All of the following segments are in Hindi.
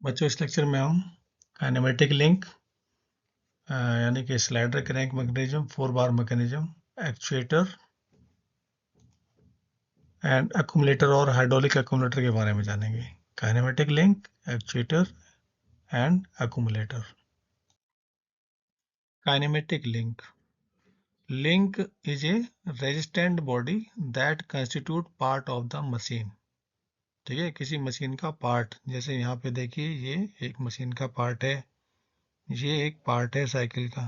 बच्चों इस लेक्चर में हम काइनेमेटिक लिंक यानी कि slider crank mechanism, 4 bar mechanism, actuator and accumulator और हाइड्रोलिक अक्यूमुलेटर के बारे में जानेंगे। Kinematic link, actuator and accumulator. Kinematic link is a resistant body that constitute part of the machine। ठीक है, किसी मशीन का पार्ट, जैसे यहाँ पे देखिए ये एक मशीन का पार्ट है, ये एक पार्ट है साइकिल का।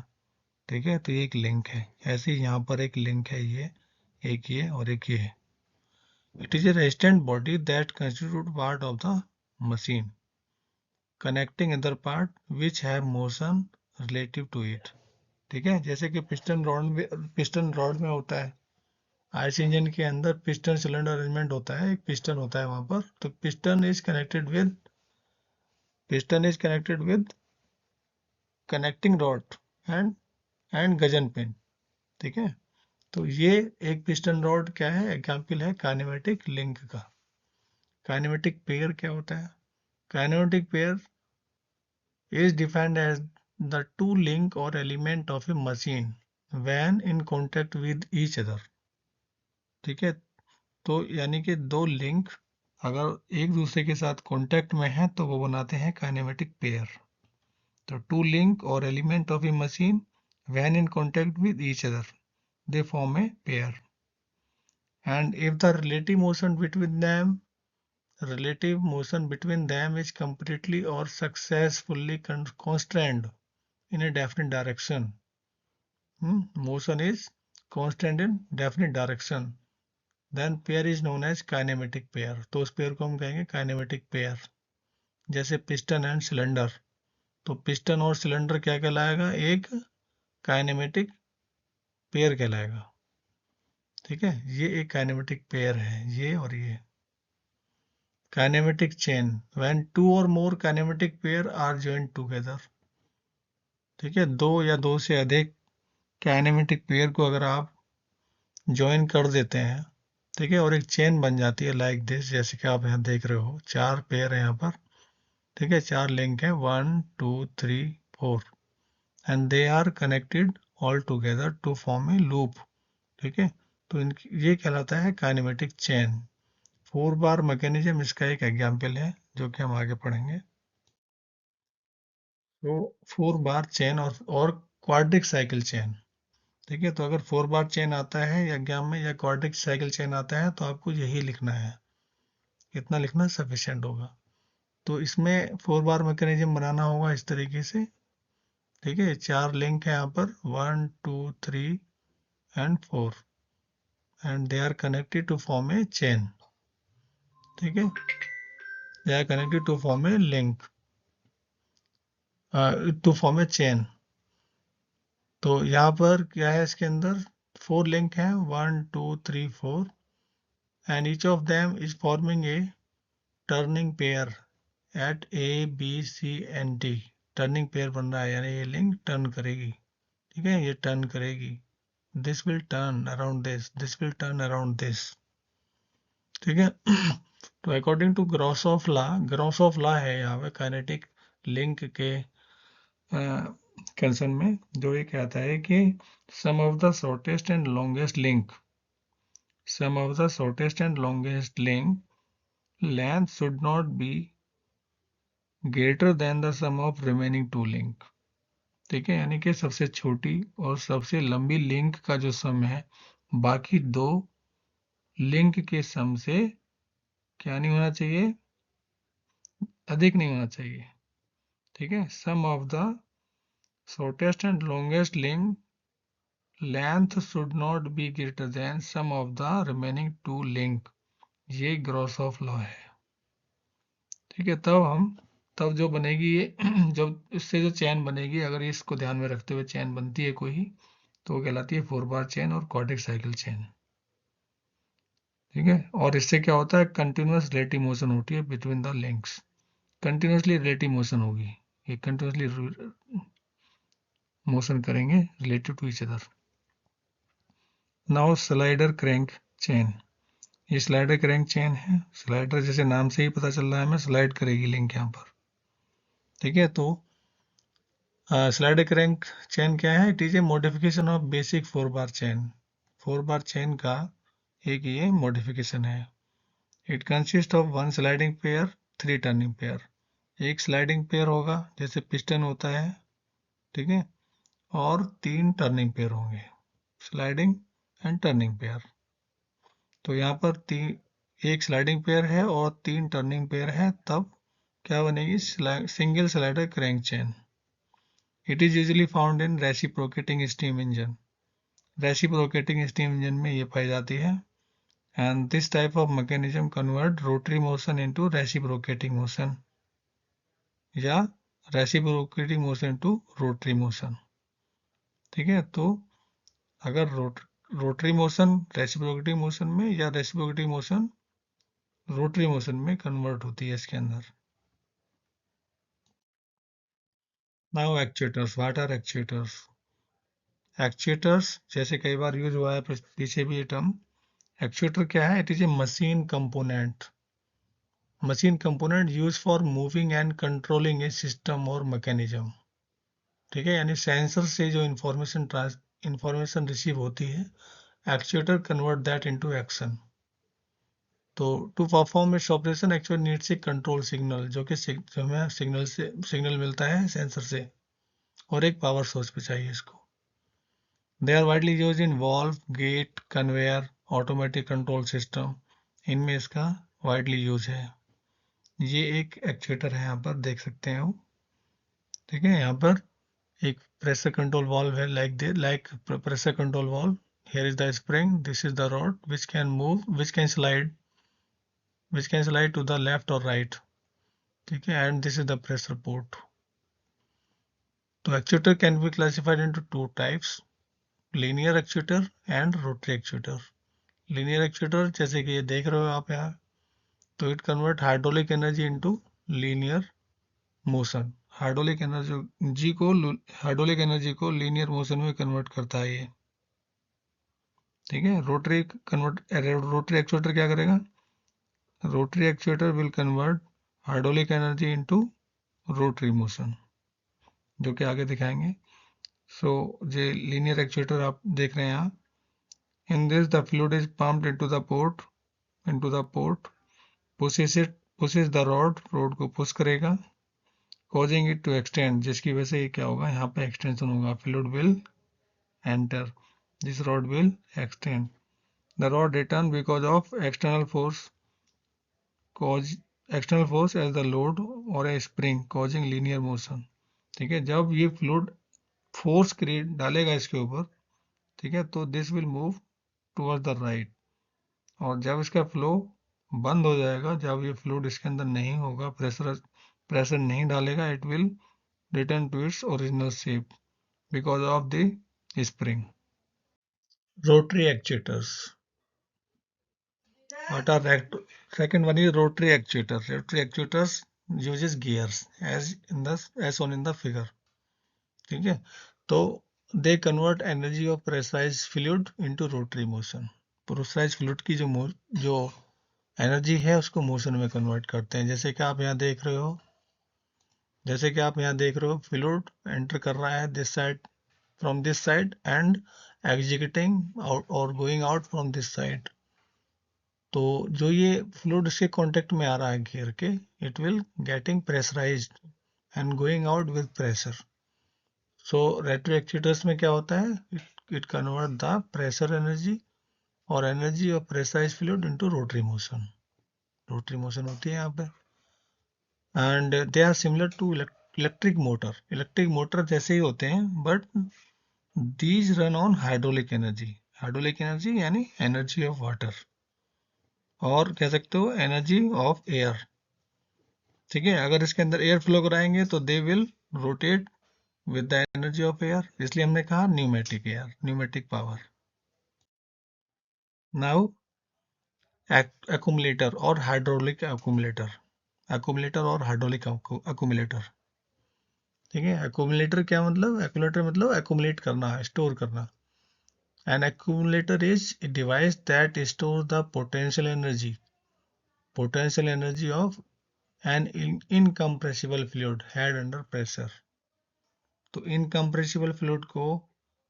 ठीक है, तो ये एक लिंक है। ऐसे ही यहाँ पर एक लिंक है, ये एक ये और एक ये है। It is a resistant body that constitute part of the machine connecting other part which have motion relative to it. ठीक है, जैसे कि पिस्टन रॉड में होता है। आईसी इंजन के अंदर पिस्टन सिलेंडर अरेंजमेंट होता है, एक पिस्टन होता है वहां पर। तो piston is connected with connecting rod and Gajan pin. ठीक है, तो ये एक पिस्टन रॉड क्या है, एग्जाम्पल है काइनेमेटिक लिंक का। काइनेमेटिक पेयर क्या होता है? Kinematic pair is defined as the two link और element of a machine when in contact with each other. ठीक है, तो यानी कि दो लिंक अगर एक दूसरे के साथ कॉन्टेक्ट में है तो वो बनाते हैं काइनेमेटिक पेयर। तो टू लिंक और element of a machine when in contact with each other they form a pair. And if the relative motion between them is completely or successfully constrained in a definite direction, motion is constant in definite direction, then pair is known as kinematic pair। तो उस पेयर को हम कहेंगे काइनेमेटिक पेयर। जैसे पिस्टन एंड सिलेंडर, तो पिस्टन और सिलेंडर क्या कहलाएगा? एक काइनेमेटिक पेयर कहलाएगा। ठीक है, ये एक काइनेमेटिक पेयर है, ये और ये। Kinematic chain, when two or more kinematic pair are joined together। ठीक है, दो या दो से अधिक काइनेमेटिक पेयर को अगर आप ज्वाइन कर देते हैं, ठीक है, और एक चेन बन जाती है लाइक दिस, जैसे कि आप यहाँ देख रहे हो, चार पेयर है यहाँ पर। ठीक है, चार लिंक है, 1 2 3 4 and they are connected all together to form a loop. ठीक है, तो ये कहलाता है काइनेमेटिक चेन। 4 बार मैकेनिज्म इसका एक एग्जाम्पल है जो कि हम आगे पढ़ेंगे। तो 4 बार चेन और क्वाड्रिक साइकिल चेन। ठीक है, तो अगर 4 बार चेन आता है एग्जाम में या क्वाड्रिक साइकिल चेन आता है तो आपको यही लिखना है, इतना लिखना सफिशिएंट होगा। तो इसमें 4 बार मैकेनिज्म बनाना होगा इस तरीके से। ठीक है, चार लिंक है यहाँ पर, 1 2 3 and 4 and they are connected to form a chain. ठीक है, they are connected to form a link, to form a chain. तो यहाँ पर क्या है, इसके अंदर 4 लिंक हैं, 1 2 3 4 and each of them is forming a turning pair at A B C and D। Turning pair बन रहा है, यानी ये लिंक टर्न करेगी। ठीक है, ये टर्न करेगी, this will turn around this will turn around this. ठीक है, तो according to Grashof law है यहाँ पे काइनेटिक लिंक के कंसर्न में, जो ये कहता है कि sum of the shortest and longest link length should not be greater than the sum of remaining two link। ठीक है, यानी कि सबसे छोटी और सबसे लंबी लिंक का जो सम है बाकी दो लिंक के सम से क्या नहीं होना चाहिए, अधिक नहीं होना चाहिए। ठीक है, sum of the shortest and longest link length should not be greater than sum of the remaining two link. ये ग्रॉस ऑफ लॉ है। ठीक है, तब जो बनेगी ये जब इससे जो चैन बनेगी, अगर इसको ध्यान में रखते हुए चैन बनती है कोई, तो वो कहलाती है 4 बार चैन और क्वाड्रिक साइकिल चैन। ठीक है, और इससे क्या होता है, कंटिन्यूअस रिलेटिव मोशन होती है between the links. Continuously relative motion होगी, ये कंटिन्यूअसली मोशन करेंगे relative to each other. Now slider crank chain, ये स्लाइडर क्रैंक चेन है। स्लाइडर जैसे नाम से ही पता चल रहा है हमें, स्लाइड करेगी लिंक यहाँ पर। ठीक है, तो स्लाइडिंग क्रैंक चेन क्या है? It is A modification of basic 4 bar chain. 4 bar chain का एक ये मॉडिफिकेशन है। It consist of 1 sliding pair, 3 turning pair. एक स्लाइडिंग पेयर होगा जैसे पिस्टन होता है, ठीक है, और 3 टर्निंग पेयर होंगे, स्लाइडिंग एंड टर्निंग पेयर। तो यहाँ पर एक स्लाइडिंग पेयर है और 3 टर्निंग पेयर है, तब क्या बनेगी? Single slider crank chain. It is usually found in reciprocating steam engine. Reciprocating steam engine में ये पाई जाती है। And this type of mechanism convert rotary motion into reciprocating motion या reciprocating motion to rotary motion. ठीक है, तो अगर रोटरी मोशन रेसिप्रोकेटिंग मोशन में या रेसिप्रोकेटिंग मोशन रोटरी मोशन में कन्वर्ट होती है इसके अंदर। Now actuators, what are actuators? Actuators जैसे कई बार यूज हुआ है पीछे भी ये टर्म। एक्चुएटर क्या है? It is A machine component use for moving and controlling A system और मैकेनिज्म। ठीक है, यानी सेंसर से जो इंफॉर्मेशन रिसीव होती है, actuator convert that into action. तो to perform its operation actually needs a control signal, जो कि जो हमें सिग्नल मिलता है सेंसर से, और एक पावर सोर्स भी चाहिए इसको। They are widely use in valve, gate, conveyor, automatic control system, इनमें इसका वाइडली यूज है। ये एक एक्चुएटर है, यहाँ पर देख सकते हैं वो। ठीक है, यहाँ पर एक प्रेशर कंट्रोल वाल्व है, like pressure control valve. Here is the spring, this is the rod which can move, which can slide to the left or right. ठीक है, and this is the pressure port. तो actuator can be classified into 2 types, linear actuator and rotary actuator. Linear actuator जैसे कि ये देख रहे हो आप यहाँ, तो it convert hydraulic energy into linear motion. Hydraulic energy को लीनियर मोशन में कन्वर्ट करता है ये। ठीक है, रोटरी एक्चुएटर क्या करेगा? Rotary actuator will convert hydraulic energy into rotary motion, जो कि आगे दिखाएंगे। सो ये लीनियर एक्चुएटर आप देख रहे हैं यहाँ। In this the fluid is pumped into the port, pushes the rod को पुश करेगा, कॉजिंग इट टू एक्सटेंड, जिसकी वजह से क्या होगा? यहाँ पे एक्सटेंशन होगा, fluid will enter, this rod will extend, the rod return because of cause external force as the load or a spring causing linear motion। ठीक है, जब ये फ्लूइड फोर्स क्रिएट डालेगा इसके ऊपर, ठीक है, तो this will move toward the right, और जब इसका फ्लो बंद हो जाएगा, जब ये फ्लूइड इसके अंदर नहीं होगा, प्रेशर नहीं डालेगा, it will return to its original shape because of the spring. Rotary actuators, what are second one is rotary actuator. Rotary actuators uses gears as shown in the figure। ठीक है, तो they convert energy of pressurise fluid into rotary motion. Pressurise fluid की जो एनर्जी है उसको मोशन में कन्वर्ट करते हैं। जैसे कि आप यहाँ देख रहे हो, फ्लूइड एंटर कर रहा है this side, from this side, and executing और going out from this side. तो जो ये फ्लूइड इसके कांटेक्ट में आ रहा है घेर के, it will getting pressurized and going out with pressure. So rotary actuators में क्या होता है? It convert the pressure energy और energy of pressurise fluid into rotary motion. Rotary motion होती है यहाँ पे, and they are similar to electric motor जैसे ही होते हैं, but these run on hydraulic energy यानी एनर्जी ऑफ वाटर, और कह सकते हो एनर्जी ऑफ एयर। ठीक है, अगर इसके अंदर एयर फ्लो कराएंगे तो they will rotate with the energy of air, इसलिए हमने कहा न्यूमेटिक पावर। नाउ एक्यूमुलेटर और हाइड्रोलिक एक्यूमुलेटर। ठीक है, एक्यूमुलेटर क्या मतलब? एक्यूमुलेटर मतलब एक्यूमुलेट करना, स्टोर करना। An accumulator is a device that store the potential energy of an incompressible fluid head under pressure. तो इनकम्प्रेसिबल फ्लूइड को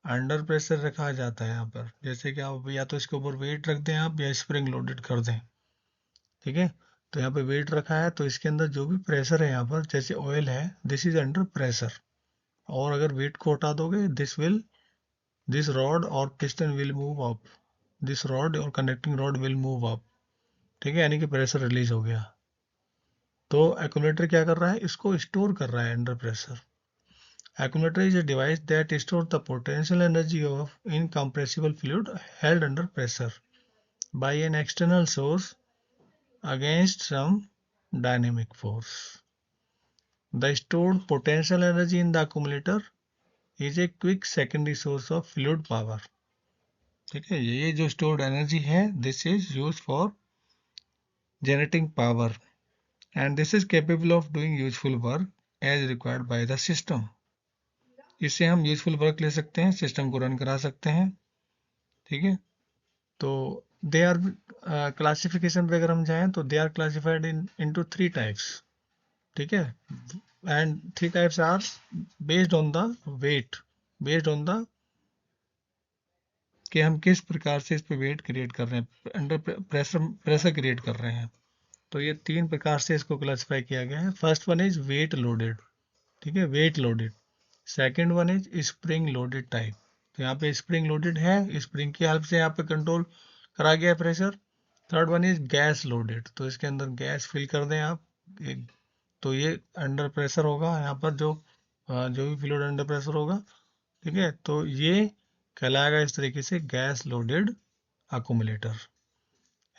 अंडर प्रेशर रखा जाता है यहाँ पर, जैसे कि आप या तो इसके ऊपर वेट रख दें आप, या स्प्रिंग लोडेड कर दें। ठीक है, तो यहाँ पे वेट रखा है, तो इसके अंदर जो भी प्रेशर है यहाँ पर, जैसे ऑयल है, दिस इज अंडर प्रेशर। और अगर वेट को हटा दोगे, दिस रॉड और piston will move up, this rod और connecting rod will move up. ठीक है, यानी कि प्रेशर रिलीज हो गया। तो एक्यूमुलेटर क्या कर रहा है, इसको स्टोर कर रहा है under pressure. Accumulator is a device that stores the potential energy of incompressible fluid held under pressure by an external source against some dynamic force. The stored potential energy in the accumulator is a quick secondary source of fluid power. ठीक है, ये जो stored energy है, this is used for generating power and this is capable of doing useful work as required by the system. इससे हम यूजफुल वर्क ले सकते हैं, सिस्टम को रन करा सकते हैं। ठीक है, तो दे आर क्लासिफिकेशन पे अगर हम जाएं तो they are classified into 3 types. ठीक है, and 3 types are based on the weight, based on the कि हम किस प्रकार से इस पे वेट क्रिएट कर रहे हैं, अंडर प्रेशर क्रिएट कर रहे हैं। तो ये 3 प्रकार से इसको क्लासिफाई किया गया है। First one is weight loaded. ठीक है, weight loaded. Second one is spring loaded type. तो यहाँ पे स्प्रिंग लोडेड है, स्प्रिंग की हेल्प से यहाँ पे कंट्रोल करा गया pressure. Third one is gas loaded, तो इसके अंदर गैस फिल कर दें आप, तो ये अंडर प्रेशर होगा यहाँ पर, जो भी फ्लूइड अंडर प्रेशर होगा। ठीक है, तो ये कहलाएगा इस तरीके से gas loaded accumulator.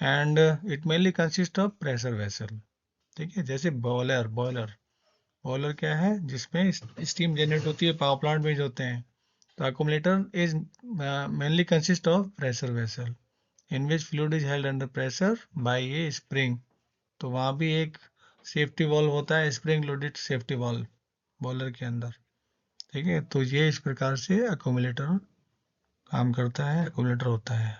And it mainly consist of pressure vessel. ठीक है, जैसे बॉयलर बॉयलर क्या है, जिसमें स्टीम जनरेट होती है, पावर प्लांट में जो होते हैं। तो accumulator is mainly consist of pressure vessel in which fluid is held under pressure by a spring। तो वहाँ भी एक सेफ्टी वॉल्व होता है, spring loaded safety valve boiler के अंदर। ठीक है, तो ये इस प्रकार से अकोमुलेटर काम करता है, अकोमुलेटर होता है।